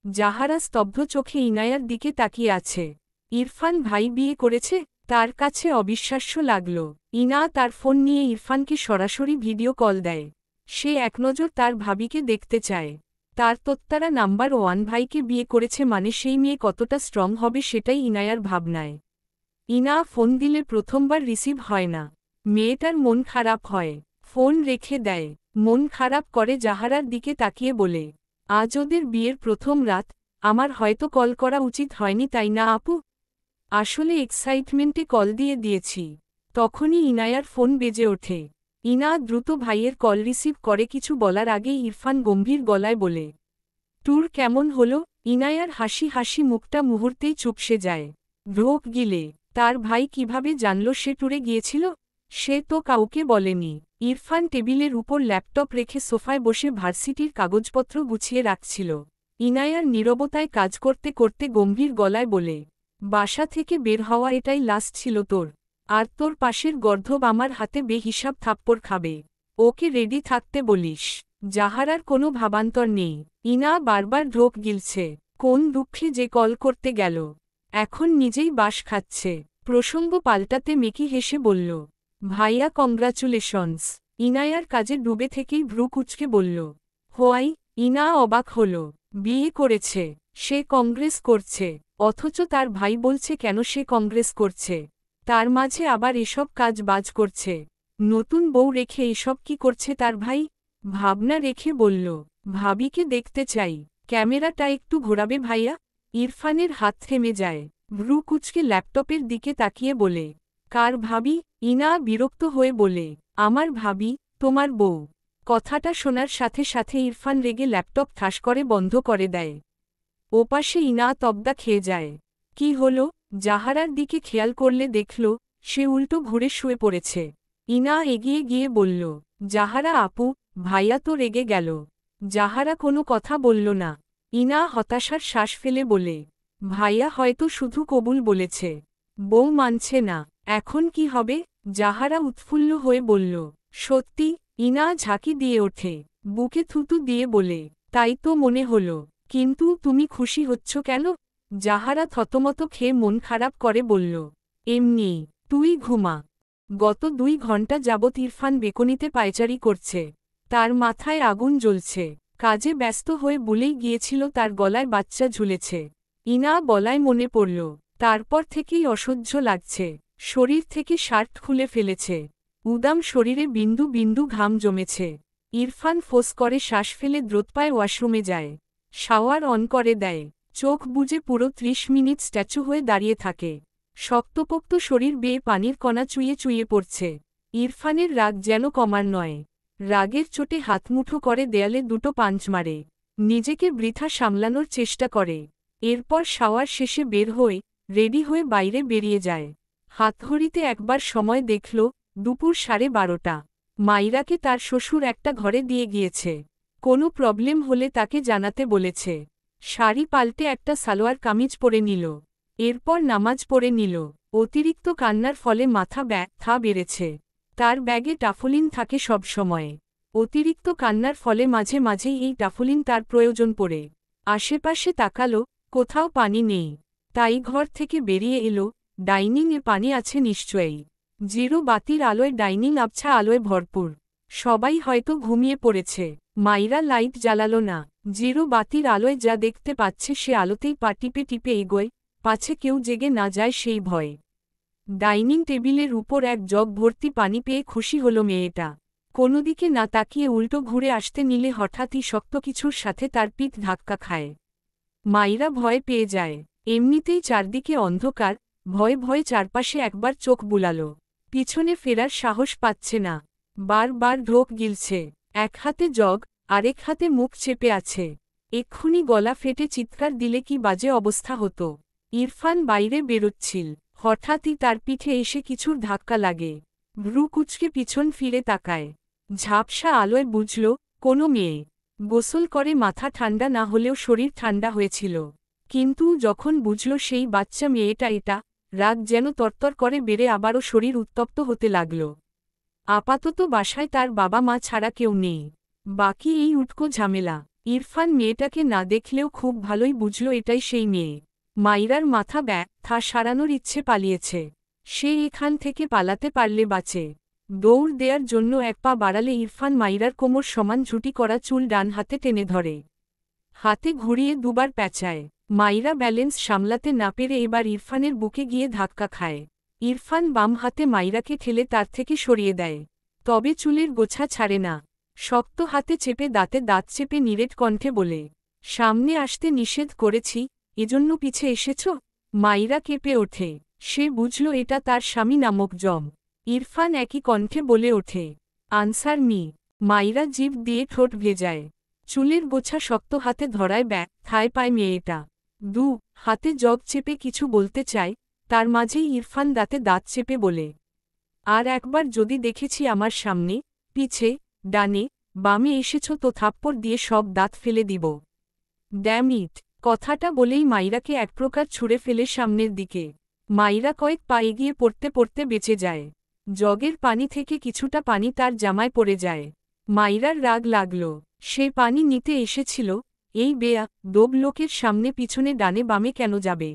[SPEAKER 1] জাহারা স্তব্ধ চোখে ইনায়ার দিকে তাকিয়ে আছে। ইরফান ভাই বিয়ে করেছে? তার কাছে অবিশ্বাস্য লাগল। ইনা তার ফোন নিয়ে ইরফানকে সরাসরি ভিডিও কল দেয়। সে একনজর তার ভাবিকে দেখতে চায়। তার তোত্তারা নাম্বার 1 ভাইকে বিয়ে করেছে মানে সেই মেয়ে কতটা স্ট্রং হবে সেটাই ইনায়ার ভাবনায়। ইনা ফোন দিলে প্রথমবার রিসিভ হয় না। মেয়েটার মন খারাপ হয়, ফোন রেখে দেয়। মন খারাপ করে জাহারার দিকে তাকিয়ে বলে, আজ ওদের বিয়ের প্রথম রাত, আমার হয়তো কল করা উচিত হয়নি তাই না আপু? আসলে এক্সাইটমেন্টে কল দিয়েছি। তখনই ইনায়ার ফোন বেজে ওঠে। ইনা দ্রুত ভাইয়ের কল রিসিভ করে কিছু বলার আগেই ইরফান গম্ভীর গলায় বলে, ট্যুর কেমন হলো? ইনায়ার হাসি হাসি মুখটা মুহূর্তেই চুপসে যায়। ঢোক গিলে। তার ভাই কিভাবে জানল সে ট্যুরে গিয়েছিল? সে তো কাউকে বলেনি। ইরফান টেবিলের উপর ল্যাপটপ রেখে সোফায় বসে ভার্সিটির কাগজপত্র গুছিয়ে রাখছিল। ইনায়ার নীরবতায় কাজ করতে করতে গম্ভীর গলায় বলে, বাসা থেকে বের হওয়া এটাই লাস্ট ছিল তোর। আর তোর পাশের গর্ধব আমার হাতে বেহিসাব থাপ্পড় খাবে। ওকে রেডি থাকতে বলিস। জাহারার কোনো ভাবান্তর নেই। ইনা বারবার ঢোক গিলছে। কোন দুঃখে যে কল করতে গেল। এখন নিজেই বাস খাচ্ছে। প্রসঙ্গ পাল্টাতে মেকি হেসে বলল, ভাইয়া কংগ্রাচুলেশনস। ইনায়ার কাজে ডুবে থেকেই ভ্রু কুচকে বলল, হোয়াই? ইনা অবাক হল। বিয়ে করেছে, সে কংগ্রেস করছে, অথচ তার ভাই বলছে কেন সে কংগ্রেস করছে। তার মাঝে আবার এসব কাজ বাজ করছে। নতুন বউ রেখে এসব কি করছে তার ভাই? ভাবনা রেখে বলল, ভাবিকে দেখতে চাই। ক্যামেরাটা একটু ঘোরাবে ভাইয়া? ইরফানের হাত থেমে যায়। ভ্রু কুচকে ল্যাপটপের দিকে তাকিয়ে বলে, কার ভাবি? ইনা বিরক্ত হয়ে বলে, আমার ভাবি, তোমার বউ। কথাটা শোনার সাথে সাথে ইরফান রেগে ল্যাপটপ ঠাস করে বন্ধ করে দেয়। ওপাশে ইনা তবদা খেয়ে যায়। কি হল? জাহারার দিকে খেয়াল করলে দেখল, সে উল্টো ঘুরে শুয়ে পড়েছে। ইনা এগিয়ে গিয়ে বলল, জাহারা আপু, ভাইয়া তো রেগে গেল। জাহারা কোনো কথা বলল না। ইনা হতাশার শ্বাস ফেলে বলে, ভাইয়া হয়তো শুধু কবুল বলেছে, বউ মানছে না। এখন কি হবে? জাহারা উৎফুল্ল হয়ে বলল, সত্যি? ইনা ঝাঁকি দিয়ে ওঠে, বুকে থুতু দিয়ে বলে, তাই তো মনে হল। কিন্তু তুমি খুশি হচ্ছ কেন? জাহারা থতমত খেয়ে মন খারাপ করে বলল, এমনি। তুই ঘুমা। গত 2 ঘণ্টা যাবৎ ইরফান বেকনিতে পায়চারি করছে। তার মাথায় আগুন জ্বলছে। কাজে ব্যস্ত হয়ে বলেই গিয়েছিল তার গলায় বাচ্চা ঝুলেছে। ইনা বলায় মনে পড়ল। তারপর থেকেই অসহ্য লাগছে। শরীর থেকে শার্ট খুলে ফেলেছে। উদাম শরীরে বিন্দু বিন্দু ঘাম জমেছে। ইরফান ফোঁস করে শ্বাস ফেলে দ্রুতপায়ে ওয়াশরুমে যায়। শাওয়ার অন করে দেয়। চোখ বুজে পুরো 30 মিনিট স্ট্যাচু হয়ে দাঁড়িয়ে থাকে। শক্তপোক্ত শরীর বেয়ে পানির কণা চুইয়ে চুইয়ে পড়ছে। ইরফানের রাগ যেন কমার নয়। রাগের চোটে হাতমুঠো করে দেয়ালে দুটো পাঞ্চ মারে। নিজেকে বৃথা সামলানোর চেষ্টা করে। এরপর শাওয়ার শেষে বের হয়ে রেডি হয়ে বাইরে বেরিয়ে যায়। হাতঘড়িতে একবার সময় দেখল, দুপুর 12:30। মাইরাকে তার শ্বশুর একটা ঘরে দিয়ে গিয়েছে। কোনো প্রবলেম হলে তাকে জানাতে বলেছে। শাড়ি পাল্টে একটা সালোয়ার কামিজ পরে নিল। এরপর নামাজ পড়ে নিল। অতিরিক্ত কান্নার ফলে মাথা ব্যথা বেড়েছে। তার ব্যাগে টাফলিন থাকে সব সময়। অতিরিক্ত কান্নার ফলে মাঝে মাঝেই এই টাফলিন তার প্রয়োজন পড়ে। আশেপাশে তাকালো, কোথাও পানি নেই। তাই ঘর থেকে বেরিয়ে এলো। ডাইনিংয়ে পানি আছে নিশ্চয়ই। জিরো বাতির আলোয় ডাইনিং আবছা আলোয় ভরপুর। সবাই হয়তো ঘুমিয়ে পড়েছে। মাইরা লাইট জ্বালালো না। জিরো বাতির আলোয় যা দেখতে পাচ্ছে সে আলোতেই পা টিপে টিপে এগোয়, পাছে কেউ জেগে না যায় সেই ভয়। ডাইনিং টেবিলের উপর এক জগ ভর্তি পানি পেয়ে খুশি হল মেয়েটা। কোনোদিকে না তাকিয়ে উল্টো ঘুরে আসতে নিলে হঠাৎই শক্ত কিছুর সাথে তার পিঠ ধাক্কা খায়। মাইরা ভয় পেয়ে যায়। এমনিতেই চারদিকে অন্ধকার। ভয়ে ভয়ে চারপাশে একবার চোখ বুলাল। পিছনে ফেরার সাহস পাচ্ছে না। বারবার ঢোক গিলছে। এক হাতে জগ, আরেক হাতে মুখ চেপে আছে। এক্ষুনি গলা ফেটে চিৎকার দিলে কি বাজে অবস্থা হতো। ইরফান বাইরে বেরোচ্ছিল। হঠাৎই তার পিঠে এসে কিছুর ধাক্কা লাগে। ভ্রু কুচকে পিছন ফিরে তাকায়। ঝাপসা আলোয় বুঝল, কোনো মেয়ে। গোসল করে মাথা ঠান্ডা না হলেও শরীর ঠান্ডা হয়েছিল। কিন্তু যখন বুঝল সেই বাচ্চা মেয়েটা এটা, রাগ যেন তরতর করে বেড়ে আবারও শরীর উত্তপ্ত হতে লাগল। আপাতত বাসায় তার বাবা মা ছাড়া কেউ নেই। বাকি এই উটকো ঝামেলা। ইরফান মেয়েটাকে না দেখলেও খুব ভালোই বুঝল এটাই সেই মেয়ে। মাইরার মাথা ব্যথা সারানোর ইচ্ছে পালিয়েছে। সে এখান থেকে পালাতে পারলে বাঁচে। দৌড় দেয়ার জন্য এক পা বাড়ালে ইরফান মাইরার কোমর সমান ঝুটি করা চুল ডান হাতে টেনে ধরে। হাতে ঘুরিয়ে দুবার প্যাঁচায়। মাইরা ব্যালেন্স সামলাতে না পেরে এবার ইরফানের বুকে গিয়ে ধাক্কা খায়। ইরফান বাম হাতে মাইরাকে ঠেলে তার থেকে সরিয়ে দেয়। তবে চুলের গোছা ছাড়ে না। শক্ত হাতে চেপে দাঁতে দাঁত চেপে নিরেট কণ্ঠে বলে, সামনে আসতে নিষেধ করেছি, এজন্য পিছে এসেছ? মাইরা কেঁপে ওঠে। সে বুঝল এটা তার স্বামী নামক জম। ইরফান একই কণ্ঠে বলে ওঠে, আনসার মি। মাইরা জিভ দিয়ে ঠোঁট ভেজায়। চুলের গোছা শক্ত হাতে ধরায় ব্যথায় পায় মেয়েটা। হাতে জগ চেপে কিছু বলতে চায়, তার মাঝেই ইরফান দাঁতে দাঁত চেপে বলে, আর একবার যদি দেখেছি আমার সামনে, পিছে, ডানে, বামে এসেছ তো থাপ্পড় দিয়ে সব দাঁত ফেলে দিব। Damn it! কথাটা বলেই মাইরাকে একপ্রকার ছুঁড়ে ফেলে সামনের দিকে। মাইরা কয়েক পা এগিয়ে পড়তে পড়তে বেঁচে যায়। জগের পানি থেকে কিছুটা পানি তার জামায় পড়ে যায়। মাইরার রাগ লাগল। সে পানি নিতে এসেছিল, এই বেয়া দোব লোকের সামনে পিছনে ডানে বামে কেন যাবে?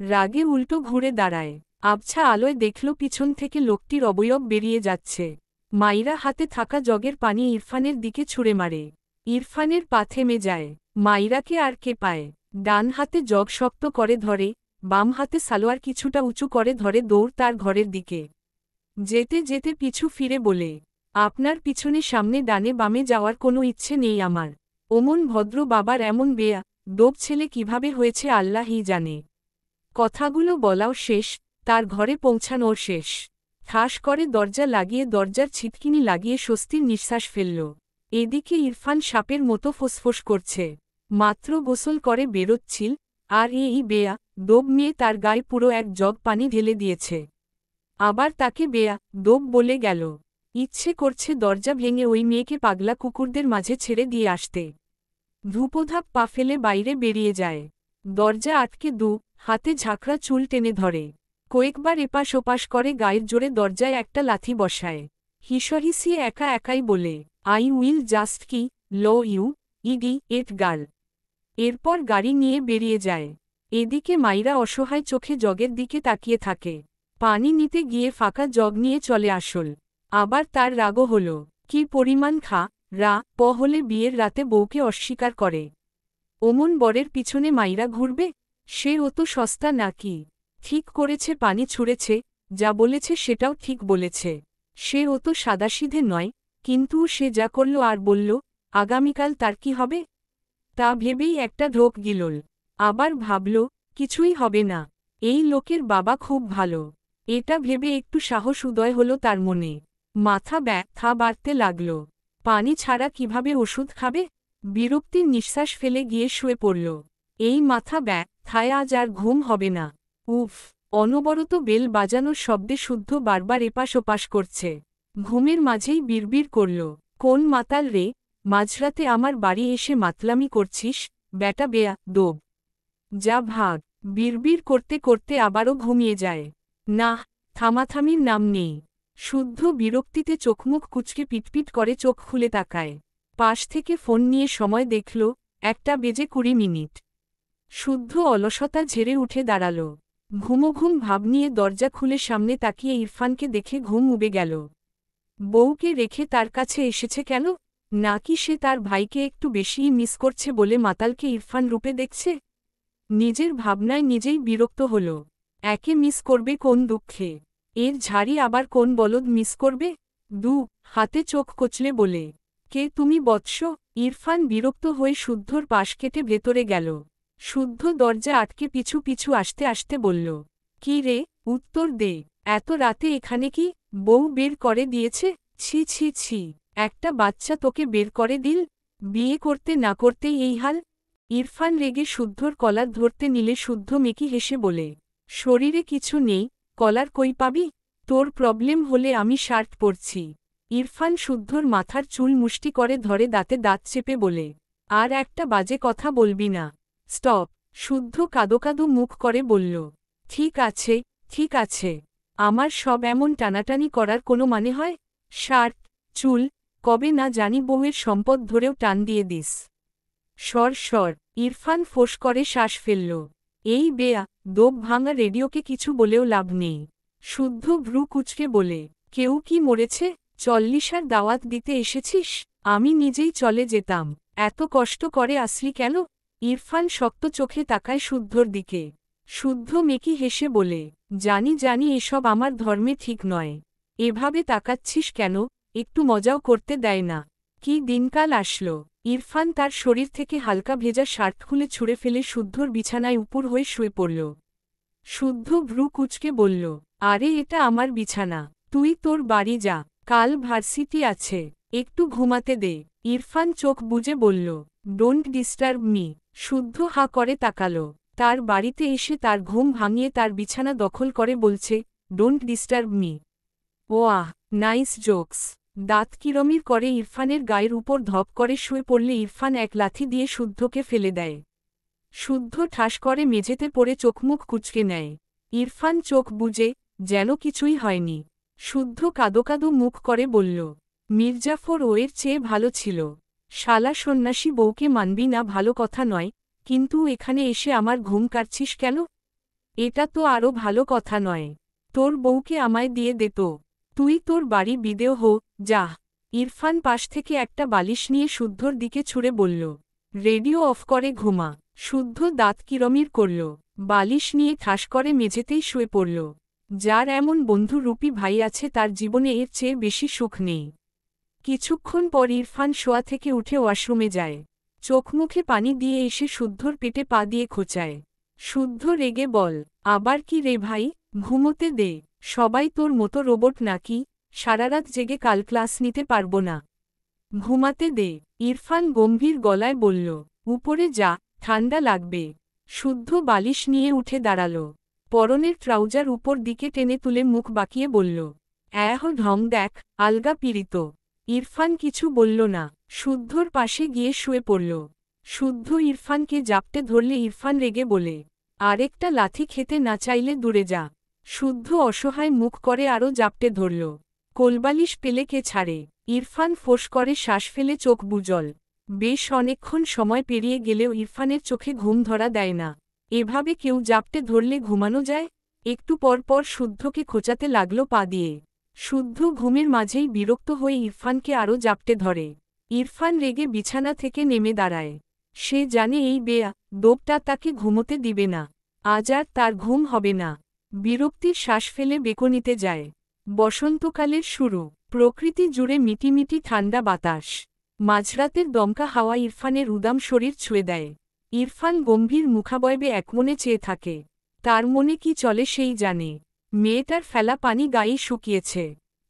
[SPEAKER 1] রাগে উল্টো ঘুরে দাঁড়ায়। আবছা আলোয় দেখল পিছন থেকে লোকটির অবয়ব বেরিয়ে যাচ্ছে। মাইরা হাতে থাকা জগের পানি ইরফানের দিকে ছুঁড়ে মারে। ইরফানের পা থেমে যায়। মাইরাকে আর কে পায়। ডান হাতে জগ শক্ত করে ধরে, বাম হাতে সালোয়ার কিছুটা উঁচু করে ধরে দৌড় তার ঘরের দিকে। যেতে যেতে পিছু ফিরে বলে, আপনার পিছনে সামনে ডানে বামে যাওয়ার কোনো ইচ্ছে নেই আমার। ওমন ভদ্র বাবার এমন বেয়া দোব ছেলে কিভাবে হয়েছে আল্লাহই জানে। কথাগুলো বলাও শেষ, তার ঘরে পৌঁছানোর শেষ। ঠাস করে দরজা লাগিয়ে দরজার ছিটকিনি লাগিয়ে স্বস্তির নিঃশ্বাস ফেলল। এদিকে ইরফান সাপের মতো ফোঁসফোঁস করছে। মাত্র গোসল করে বেরোচ্ছিল, আর এই বেয়া দোব মেয়ে তার গায়ে পুরো এক জগ পানি ঢেলে দিয়েছে। আবার তাকে বেয়া দোব বলে গেল। ইচ্ছে করছে দরজা ভেঙে ওই মেয়েকে পাগলা কুকুরদের মাঝে ছেড়ে দিয়ে আসতে। ধূপধাপ পা ফেলে বাইরে বেরিয়ে যায়। দরজা আটকে হাতে ঝাঁকড়া চুল টেনে ধরে। কয়েকবার এপাশ ওপাশ করে গায়ের জোরে দরজায় একটা লাথি বসায়। হিসহিসিয়ে একা একাই বলে, আই উইল জাস্ট কি লো ইউ ইডি এট গার্ল। এরপর গাড়ি নিয়ে বেরিয়ে যায়। এদিকে মাইরা অসহায় চোখে জগের দিকে তাকিয়ে থাকে। পানি নিতে গিয়ে ফাঁকা জগ নিয়ে চলে আসল। আবার তার রাগও হল। কি পরিমাণ হলে বিয়ের রাতে বউকে অস্বীকার করে। ওমন বরের পিছনে মাইরা ঘুরবে? সে অত সস্তা নাকি? ঠিক করেছে পানি ছুঁড়েছে, যা বলেছে সেটাও ঠিক বলেছে। সে অত সাদাসিধে নয়, কিন্তু সে যা করল আর বলল, আগামীকাল তার কি হবে? তা ভেবেই একটা ঢোক গিলল। আবার ভাবল, কিছুই হবে না। এই লোকের বাবা খুব ভালো। এটা ভেবে একটু সাহস উদয় হল তার মনে। মাথা ব্যথা বাড়তে লাগল। পানি ছাড়া কিভাবে ওষুধ খাবে? বিরক্তির নিঃশ্বাস ফেলে গিয়ে শুয়ে পড়ল। এই মাথা ব্যথায় আজ আর ঘুম হবে না। উফ! অনবরত বেল বাজানোর শব্দে শুদ্ধ বারবার এপাশ ওপাশ করছে। ঘুমের মাঝেই বিড়বিড় করল, কোন মাতাল রে, মাঝরাতে আমার বাড়ি এসে মাতলামি করছিস, ব্যাটা বেয়া দোব। যা ভাগ! বিড়বিড় করতে করতে আবারও ঘুমিয়ে যায়। না, থামাথামির নাম নেই। শুদ্ধ বিরক্তিতে চোখমুখ কুচকে পিটপিট করে চোখ খুলে তাকায়। পাশ থেকে ফোন নিয়ে সময় দেখল, 1:20 শুদ্ধ অলসতা ঝেড়ে উঠে দাঁড়াল। ঘুমোঘুম ভাব নিয়ে দরজা খুলে সামনে তাকিয়ে ইরফানকে দেখে ঘুম উবে গেল। বউকে রেখে তার কাছে এসেছে কেন? নাকি সে তার ভাইকে একটু বেশিই মিস করছে বলে মাতালকে ইরফান রূপে দেখছে? নিজের ভাবনায় নিজেই বিরক্ত হল। একে মিস করবে কোন দুঃখে? এর ঝাড়ি আবার কোন বলদ মিস করবে? হাতে চোখ কচলে বলে, কে তুমি বৎস? ইরফান বিরক্ত হয়ে শুদ্ধর পাশ কেটে ভেতরে গেল। শুদ্ধ দরজা আটকে পিছু পিছু আসতে আসতে বলল, কি রে, উত্তর দে। এত রাতে এখানে কি? বউ বের করে দিয়েছে? ছি ছি ছি! একটা বাচ্চা তোকে বের করে দিল? বিয়ে করতে না করতেই এই হাল? ইরফান রেগে শুদ্ধর কলার ধরতে নিলে শুদ্ধ মেকি হেসে বলে, শরীরে কিছু নেই, কলার কই পাবি? তোর প্রবলেম হলে আমি শার্ট পরছি। ইরফান শুদ্ধর মাথার চুল মুষ্টি করে ধরে দাঁতে দাঁত চেপে বলে, আর একটা বাজে কথা বলবি না। স্টপ! শুদ্ধ কাদো কাদো মুখ করে বলল, ঠিক আছে, ঠিক আছে। আমার সব এমন টানাটানি করার কোনো মানে হয়? শার্ট, চুল, কবে না জানি বউয়ের সম্পদ ধরেও টান দিয়ে দিস। সর সর! ইরফান ফোঁস করে শ্বাস ফেলল। এই বেয়া দোব ভাঙা রেডিওকে কিছু বলেও লাভ নেই। শুদ্ধ ভ্রু কুচকে বলে, কেউ কি মরেছে? 40 দাওয়াত দিতে এসেছিস? আমি নিজেই চলে যেতাম। এত কষ্ট করে আসলি কেন? ইরফান শক্ত চোখে তাকায় শুদ্ধর দিকে। শুদ্ধ মেকি হেসে বলে, জানি জানি এসব আমার ধর্মে ঠিক নয়। এভাবে তাকাচ্ছিস কেন? একটু মজাও করতে দেয় না। কি দিনকাল আসলো! ইরফান তার শরীর থেকে হালকা ভেজা শার্ট খুলে ছুঁড়ে ফেলে শুদ্ধর বিছানায় উপর হয়ে শুয়ে পড়ল। শুদ্ধ ভ্রু কুচকে বলল, আরে এটা আমার বিছানা, তুই তোর বাড়ি যা, কাল ভার্সিটি আছে, একটু ঘুমাতে দে। ইরফান চোখ বুজে বলল, ডোন্ট ডিস্টার্ব মি। শুদ্ধ হা করে তাকালো। তার বাড়িতে এসে তার ঘুম ভাঙিয়ে তার বিছানা দখল করে বলছে, ডোন্ট ডিস্টার্ব মি। ওয়াহ, নাইস জোকস। দাঁত কিরমির করে ইরফানের গায়ের উপর ধপ করে শুয়ে পড়লে ইরফান এক লাথি দিয়ে শুদ্ধকে ফেলে দেয়। শুদ্ধ ঠাস করে মেঝেতে পড়ে চোখমুখ কুঁচকে নেয়। ইরফান চোখ বুজে, যেন কিছুই হয়নি। শুদ্ধ কাদো কাদো মুখ করে বলল, মির্জাফর ওয়ের চেয়ে ভালো ছিল। শালা সন্ন্যাসী বউকে মানবি না ভালো কথা নয়, কিন্তু এখানে এসে আমার ঘুম কাটছিস কেন? এটা তো আরও ভালো কথা নয়। তোর বউকে আমায় দিয়ে দে তো। তুই তোর বাড়ি বিদেয় হো, যাহ। ইরফান পাশ থেকে একটা বালিশ নিয়ে শুদ্ধর দিকে ছুঁড়ে বলল, রেডিও অফ করে ঘুমা। শুদ্ধ দাঁত কিরমির করল, বালিশ নিয়ে ঠাস করে মেঝেতেই শুয়ে পড়ল। যার এমন বন্ধু রূপী ভাই আছে তার জীবনে এর চেয়ে বেশি সুখ নেই। কিছুক্ষণ পর ইরফান শোয়া থেকে উঠে ওয়াশরুমে যায়। চোখ মুখে পানি দিয়ে এসে শুদ্ধর পেটে পা দিয়ে খোঁচায়। শুদ্ধ রেগে বল, আবার কি রে ভাই, ঘুমোতে দে। সবাই তোর মতো রোবট নাকি? সারারাত জেগে কাল ক্লাস নিতে পারবো না। ঘুমাতে দে। ইরফান গম্ভীর গলায় বলল, উপরে যা, ঠান্ডা লাগবে। শুদ্ধ বালিশ নিয়ে উঠে দাঁড়াল। পরনের ট্রাউজার উপর দিকে টেনে তুলে মুখ বাঁকিয়ে বলল, ঢং দেখ, আলগা পীড়িত। ইরফান কিছু বলল না, শুদ্ধর পাশে গিয়ে শুয়ে পড়ল। শুদ্ধ ইরফানকে জাপটে ধরলে ইরফান রেগে বলে, আরেকটা লাথি খেতে না চাইলে দূরে যা। শুদ্ধ অসহায় মুখ করে আরও জাপটে ধরল। কোলবালিশ পেলে কে ছাড়ে? ইরফান ফোঁস করে শ্বাস ফেলে চোখ বুজল। বেশ অনেকক্ষণ সময় পেরিয়ে গেলেও ইরফানের চোখে ঘুম ধরা দেয় না। এভাবে কেউ জাপটে ধরলে ঘুমানো যায়? একটু পর পর শুদ্ধকে খোঁচাতে লাগল পা দিয়ে। শুদ্ধ ঘুমের মাঝেই বিরক্ত হয়ে ইরফানকে আরও জাপটে ধরে। ইরফান রেগে বিছানা থেকে নেমে দাঁড়ায়। সে জানে এই দোপটা তাকে ঘুমোতে দিবে না। আজ আর তার ঘুম হবে না। বিরক্তির শ্বাস ফেলে বেকনিতে যায়। বসন্তকালের শুরু। প্রকৃতি জুড়ে মিটিমিটি ঠান্ডা বাতাস। মাঝরাতের দমকা হাওয়া ইরফানের উদাম শরীর ছুঁয়ে দেয়। ইরফান গম্ভীর মুখাবয়বে একমনে চেয়ে থাকে। তার মনে কি চলে সেই জানে। মেয়েটার ফেলা পানি গায়ে শুকিয়েছে।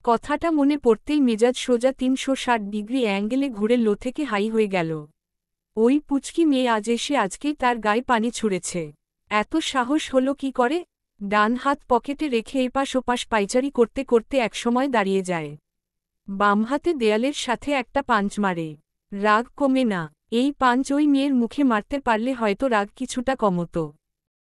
[SPEAKER 1] কথাটা মনে পড়তেই মেজাজ সোজা ৩৬০ ডিগ্রি অ্যাঙ্গেলে ঘুরে লো থেকে হাই হয়ে গেল। ওই পুচকি মেয়ে আজ এসে আজকেই তার গায়ে পানি ছুঁড়েছে। এত সাহস হলো কি করে? ডান হাত পকেটে রেখে এপাশ ওপাশ পাইচারি করতে করতে একসময় দাঁড়িয়ে যায়। বাম হাতে দেয়ালের সাথে একটা পাঞ্চ মারে। রাগ কমে না। এই পাঞ্চ ওই মেয়ের মুখে মারতে পারলে হয়তো রাগ কিছুটা কমতো।